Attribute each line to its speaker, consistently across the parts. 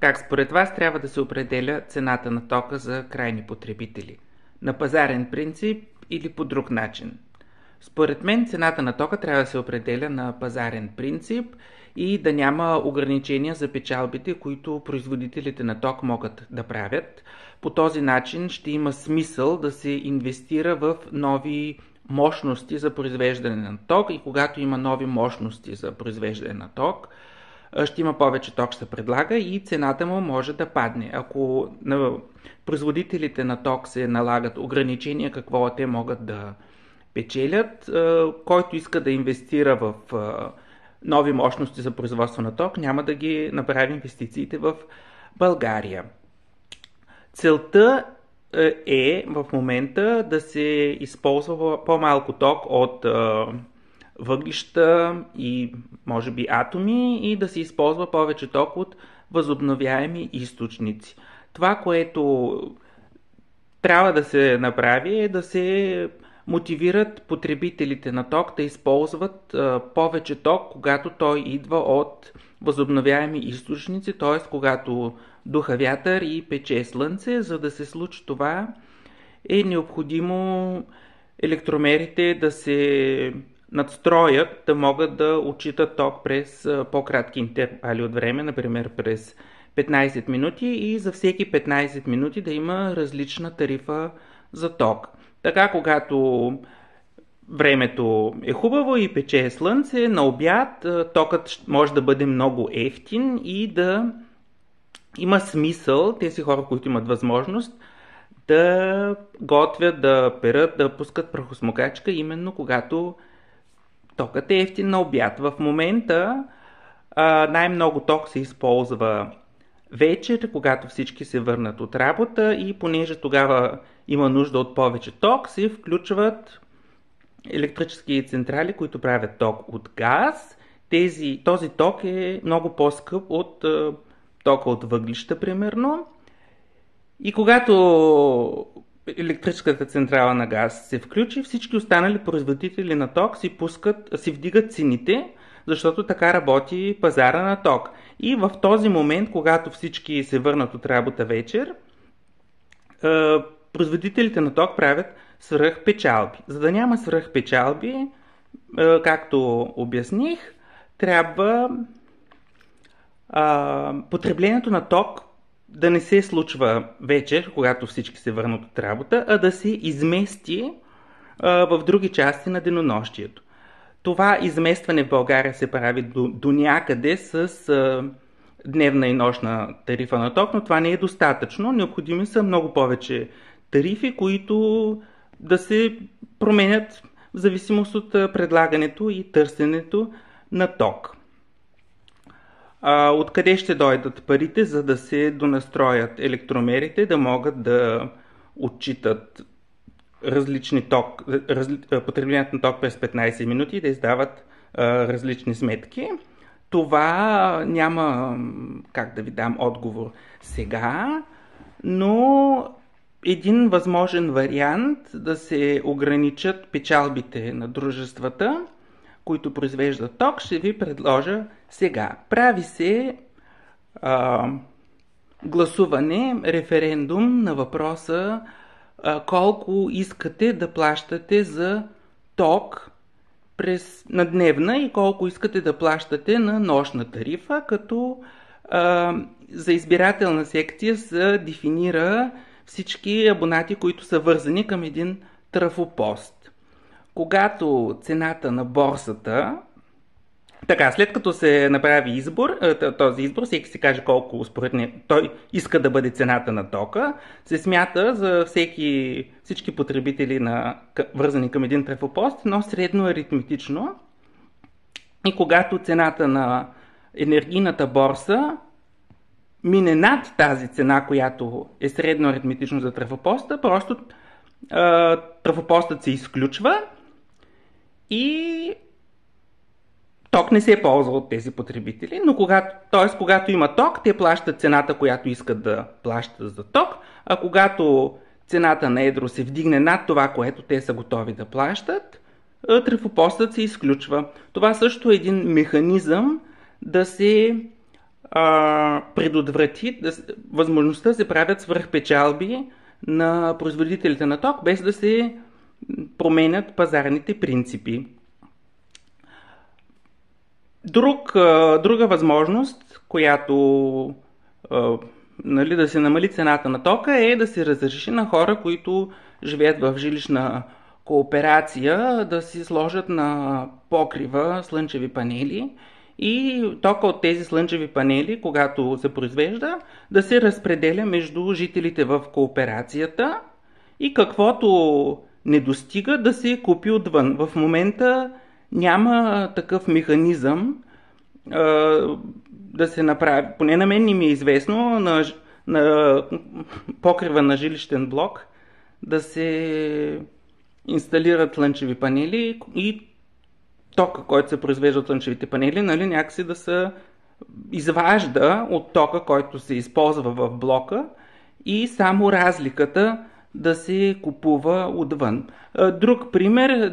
Speaker 1: Как според вас трябва да се определя цената на тока за крайни потребители? На пазарен принцип или по друг начин? Според мен цената на тока трябва да се определя на пазарен принцип и да няма ограничения за печалбите, които производителите на ток могат да правят. По този начин ще има смисъл да се инвестира в нови мощности за произвеждане на ток и когато има нови мощности за произвеждане на ток, ще има повече ток, ще се предлага и цената му може да падне. Ако на производителите на ток се налагат ограничения какво те могат да печелят, който иска да инвестира в нови мощности за производство на ток, няма да ги направи инвестициите в България. Целта е в момента да се използва по-малко ток от въглища и може би атоми и да се използва повече ток от възобновяеми източници. Това, което трябва да се направи е да се мотивират потребителите на ток да използват повече ток, когато той идва от възобновяеми източници, т.е. когато духа вятър и пече слънце. За да се случи това е необходимо електромерите да се надстроят, да могат да отчитат ток през по-кратки интервали от време, например през 15 минути и за всеки 15 минути да има различна тарифа за ток. Така, когато времето е хубаво и пече слънце, на обяд токът може да бъде много евтин и да има смисъл тези хора, които имат възможност, да готвят, да перат, да пускат прахосмокачка, именно когато токът е евтин на обяд. В момента най-много ток се използва вечер, когато всички се върнат от работа и понеже тогава има нужда от повече ток, се включват електрически централи, които правят ток от газ. Този ток е много по-скъп от тока от въглища, примерно. И когато електрическата централа на газ се включи, всички останали производители на ток си вдигат цените, защото така работи пазара на ток. И в този момент, когато всички се върнат от работа вечер, производителите на ток правят свръхпечалби. За да няма свръхпечалби, както обясних, трябва потреблението на ток да не се случва вечер, когато всички се върнат от работа, а да се измести в други части на денонощието. Това изместване в България се прави до някъде с дневна и нощна тарифа на ток, но това не е достатъчно. Необходими са много повече тарифи, които да се променят в зависимост от предлагането и търсенето на ток. Откъде ще дойдат парите, за да се донастроят електромерите, да могат да отчитат потреблението на ток през 15 минути и да издават различни сметки? Това няма как да ви дам отговор сега, но един възможен вариант да се ограничат печалбите на дружествата, които произвеждат ток, ще ви предложа сега. Прави се гласуване, референдум на въпроса колко искате да плащате за ток на дневна и колко искате да плащате на нощна тарифа, като за избирателна секция се дефинира всички абонати, които са вързани към един трафопост. Когато цената на борсата, след като се направи този избор, всеки си каже колко според него той иска да бъде цената на тока, се смята за всички потребители вързани към един трафопост, но средно аритметично. И когато цената на енергийната борса мине над тази цена, която е средно аритметично за трафопоста, просто трафопостът се изключва и ток не се ползва от тези потребители, но когато има ток, те плащат цената, която искат да плащат за ток, а когато цената на едро се вдигне над това, което те са готови да плащат, трафопостът се изключва. Това също е един механизъм да се предотврати възможността да се правят свръхпечалби на производителите на ток, без да се променят пазарните принципи. Друга възможност, която нали, да се намали цената на тока, е да се разреши на хора, които живеят в жилищна кооперация, да си сложат на покрива слънчеви панели и тока от тези слънчеви панели, когато се произвежда, да се разпределя между жителите в кооперацията и каквото не достига да се купи отвън. В момента няма такъв механизъм да се направи, поне на мен не ми е известно, на покрива на жилищен блок да се инсталират слънчеви панели и тока, който се произвежда от слънчевите панели, нали, някакси да се изважда от тока, който се използва в блока и само разликата да се купува отвън. Друг пример,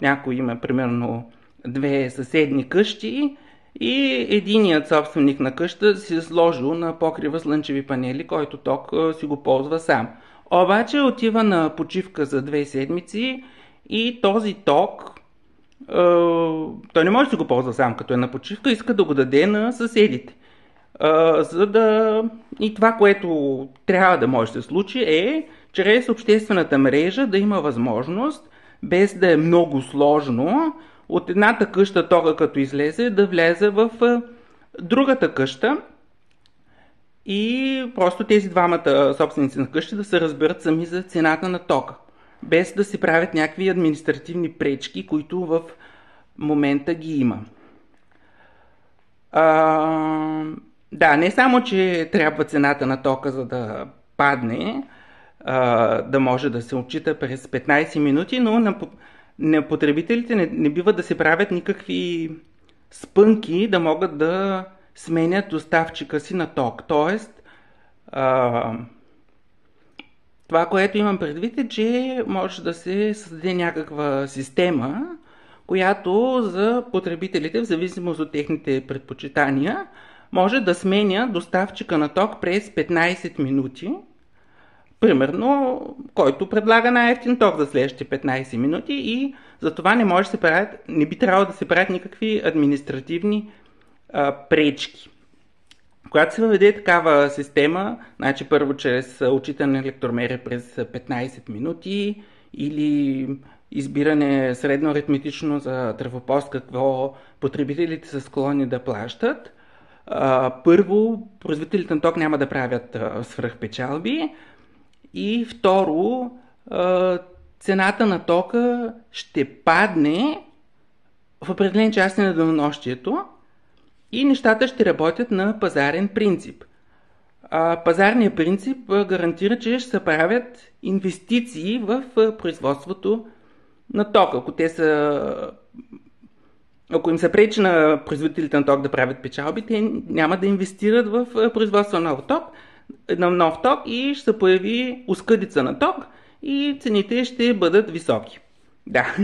Speaker 1: някой има примерно две съседни къщи и единият собственик на къща си е сложил на покрива слънчеви панели, който ток си го ползва сам. Обаче отива на почивка за 2 седмици и този ток той не може да си го ползва сам, като е на почивка, иска да го даде на съседите. И това, което трябва да може да се случи, е чрез обществената мрежа да има възможност, без да е много сложно, от едната къща тока като излезе, да влезе в другата къща и просто тези двамата собственици на къщи да се разберат сами за цената на тока, без да се правят някакви административни пречки, които в момента ги има. Да, не само, че трябва цената на тока, за да падне, да може да се отчита през 15 минути, но на потребителите не бива да се правят никакви спънки да могат да сменят доставчика си на ток. Тоест, това, което имам предвид е, че може да се създаде някаква система, която за потребителите, в зависимост от техните предпочитания, може да сменя доставчика на ток през 15 минути, примерно, който предлага най-евтин ток за следващите 15 минути и за това не би трябвало да се правят никакви административни пречки. Когато се въведе такава система, значи първо чрез отчитане на електромерия през 15 минути или избиране средно аритметично за тръфопост, какво потребителите са склонни да плащат, първо, производителите на ток няма да правят свръхпечалби и второ, цената на тока ще падне в определени части на денонощието и нещата ще работят на пазарен принцип. Пазарният принцип гарантира, че ще се правят инвестиции в производството на тока. Ако им се пречи на производителите на ток да правят печалби, те няма да инвестират в производство на нов ток и ще се появи оскъдица на ток и цените ще бъдат високи. Да.